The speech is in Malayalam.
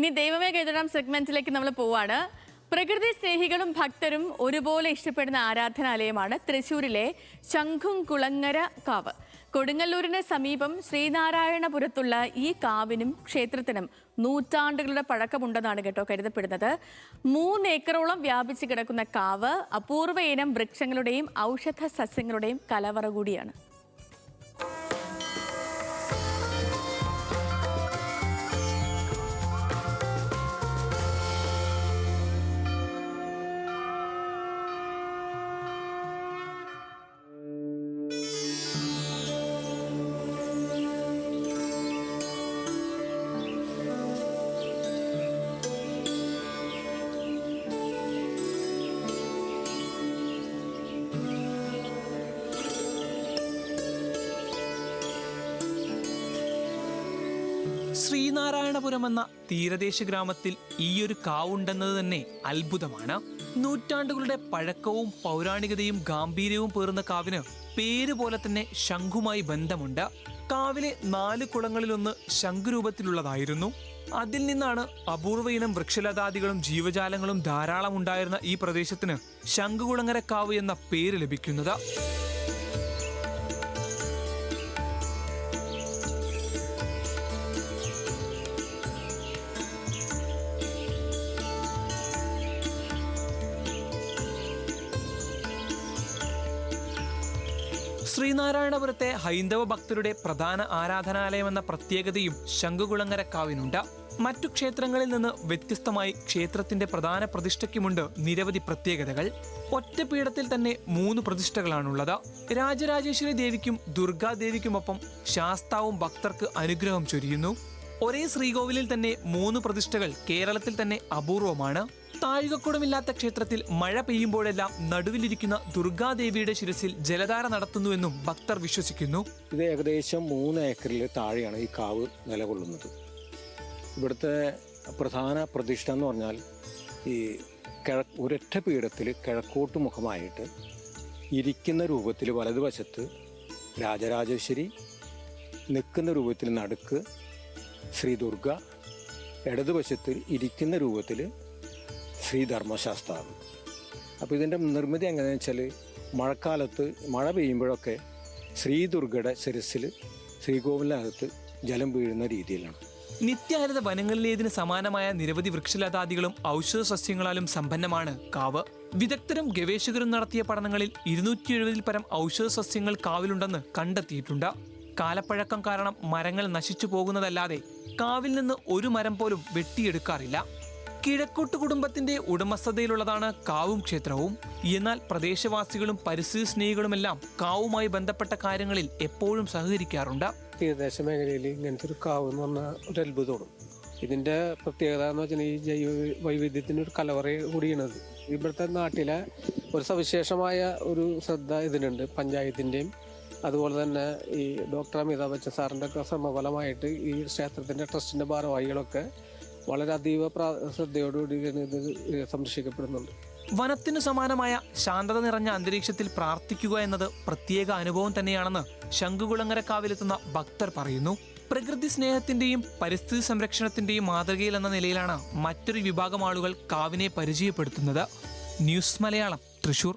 ഇനി ദൈവമേ കൈതൊഴാം സെഗ്മെന്റിലേക്ക് നമ്മൾ പോവാണ്. പ്രകൃതി സ്നേഹികളും ഭക്തരും ഒരുപോലെ ഇഷ്ടപ്പെടുന്ന ആരാധനാലയമാണ് തൃശ്ശൂരിലെ ശംഖുംകുളങ്ങര കാവ്. കൊടുങ്ങല്ലൂരിന് സമീപം ശ്രീനാരായണപുരത്തുള്ള ഈ കാവിനും ക്ഷേത്രത്തിനും നൂറ്റാണ്ടുകളുടെ പഴക്കമുണ്ടെന്നാണ് കരുതപ്പെടുന്നത്. 3 ഏക്കറോളം വ്യാപിച്ചു കിടക്കുന്ന കാവ് അപൂർവ ഇനം വൃക്ഷങ്ങളുടെയും ഔഷധ സസ്യങ്ങളുടെയും കലവറ കൂടിയാണ്. ശ്രീനാരായണപുരം എന്ന തീരദേശ ഗ്രാമത്തിൽ ഈയൊരു കാവുണ്ടെന്നത് തന്നെ അത്ഭുതമാണ്. നൂറ്റാണ്ടുകളുടെ പഴക്കവും പൗരാണികതയും ഗാംഭീര്യവും പേറുന്ന കാവിന് പേര് പോലെ തന്നെ ശംഖുമായി ബന്ധമുണ്ട്. കാവിലെ 4 കുളങ്ങളിലൊന്ന് ശംഖുരൂപത്തിലുള്ളതായിരുന്നു. അതിൽ നിന്നാണ് അപൂർവ ഇനം വൃക്ഷലതാദികളും ജീവജാലങ്ങളും ധാരാളം ഉണ്ടായിരുന്ന ഈ പ്രദേശത്തിന് ശംഖുകുളങ്ങര കാവ് എന്ന പേര് ലഭിക്കുന്നത്. ശ്രീനാരായണപുരത്തെ ഹൈന്ദവ ഭക്തരുടെ പ്രധാന ആരാധനാലയമെന്ന പ്രത്യേകതയും ശംഖുകുളങ്ങര കാവിനുണ്ട്. മറ്റു ക്ഷേത്രങ്ങളിൽ നിന്ന് വ്യത്യസ്തമായി ക്ഷേത്രത്തിന്റെ പ്രധാന പ്രതിഷ്ഠയ്ക്കുമുണ്ട് നിരവധി പ്രത്യേകതകൾ. ഒറ്റപീഠത്തിൽ തന്നെ 3 പ്രതിഷ്ഠകളാണുള്ളത്. രാജരാജേശ്വരി ദേവിക്കും ദുർഗാദേവിക്കുമൊപ്പം ശാസ്താവും ഭക്തർക്ക് അനുഗ്രഹം ചൊരിയുന്നു. ഒരേ ശ്രീകോവിലിൽ തന്നെ 3 പ്രതിഷ്ഠകൾ കേരളത്തിൽ തന്നെ അപൂർവമാണ്. താഴികക്കുടമില്ലാത്ത ക്ഷേത്രത്തിൽ മഴ പെയ്യുമ്പോഴെല്ലാം നടുവിലിരിക്കുന്ന ദുർഗാദേവിയുടെ ശിരസിൽ ജലധാര നടത്തുന്നുവെന്നും ഭക്തർ വിശ്വസിക്കുന്നു. ഇത് ഏകദേശം 3 ഏക്കറിൽ താഴെയാണ് ഈ കാവ് നിലകൊള്ളുന്നത്. ഇവിടുത്തെ പ്രധാന പ്രതിഷ്ഠ എന്ന് പറഞ്ഞാൽ ഈ ഒരൊറ്റ പീഠത്തിൽ കിഴക്കോട്ട് മുഖമായിട്ട് ഇരിക്കുന്ന രൂപത്തിൽ വലതുവശത്ത് രാജരാജേശ്വരി, നിൽക്കുന്ന രൂപത്തിൽ നടുക്ക് ശ്രീ ദുർഗ, ഇടതുവശത്ത് ഇരിക്കുന്ന രൂപത്തിൽ ശ്രീ ധർമ്മശാസ്താവ്. അപ്പോൾ ഇതിൻ്റെ നിർമ്മിതി എങ്ങനെയാണെന്ന് വെച്ചാൽ മഴക്കാലത്ത് മഴ പെയ്യുമ്പോഴൊക്കെ ശ്രീ ദുർഗയുടെ ശിരസിൽ ശ്രീകോവിലിനകത്ത് ജലം വീഴുന്ന രീതിയിലാണ്. നിത്യഹരിത വനങ്ങളിലേതിന് സമാനമായ നിരവധി വൃക്ഷലതാദികളും ഔഷധ സസ്യങ്ങളാലും സമ്പന്നമാണ് കാവ്. വിദഗ്ധരും ഗവേഷകരും നടത്തിയ പഠനങ്ങളിൽ 270-ൽ പരം ഔഷധ സസ്യങ്ങൾ കാവിലുണ്ടെന്ന് കണ്ടെത്തിയിട്ടുണ്ട്. കാലപ്പഴക്കം കാരണം മരങ്ങൾ നശിച്ചു പോകുന്നതല്ലാതെ കാവിൽ നിന്ന് ഒരു മരം പോലും വെട്ടിയെടുക്കാറില്ല. കിഴക്കോട്ട് കുടുംബത്തിന്റെ ഉടമസ്ഥതയിലുള്ളതാണ് കാവും ക്ഷേത്രവും. എന്നാൽ പ്രദേശവാസികളും പരിസ്ഥിതി സ്നേഹികളുമെല്ലാം കാവുമായി ബന്ധപ്പെട്ട കാര്യങ്ങളിൽ എപ്പോഴും സഹകരിക്കാറുണ്ട്. തീരദേശ മേഖലയിൽ ഇങ്ങനത്തെ ഒരു കാവ് എന്ന് പറഞ്ഞാൽ ഒരു അത്ഭുതമാണ്. ഇതിന്റെ പ്രത്യേകത എന്ന് വെച്ചാൽ ഈ ജൈവ വൈവിധ്യത്തിന് ഒരു കലവറ കൂടിയാണത്. ഇവിടുത്തെ നാട്ടിലെ ഒരു സവിശേഷമായ ഒരു ശ്രദ്ധ ഇതിനുണ്ട്. പഞ്ചായത്തിന്റെയും അതുപോലെ തന്നെ ഈ ഡോക്ടർ അമിതാഭ് ബച്ചൻ സാറിന്റെ ഒക്കെ ശ്രമഫലമായിട്ട് ഈ ക്ഷേത്രത്തിന്റെ ട്രസ്റ്റിന്റെ ഭാരവാഹികളൊക്കെ വളരെ അതീവ ശ്രദ്ധയോടുകൂടി ഇത് സംരക്ഷിക്കപ്പെടുന്നുണ്ട്. വനത്തിനു സമാനമായ ശാന്തത നിറഞ്ഞ അന്തരീക്ഷത്തിൽ പ്രാർത്ഥിക്കുക എന്നത് പ്രത്യേക അനുഭവം തന്നെയാണെന്ന് ശംഖുകുളങ്ങര കാവിലെത്തുന്ന ഭക്തർ പറയുന്നു. പ്രകൃതി സ്നേഹത്തിന്റെയും പരിസ്ഥിതി സംരക്ഷണത്തിന്റെയും മാതൃകയിൽ എന്ന നിലയിലാണ് മറ്റൊരു വിഭാഗം ആളുകൾ കാവിനെ പരിചയപ്പെടുത്തുന്നത്. ന്യൂസ് മലയാളം, തൃശൂർ.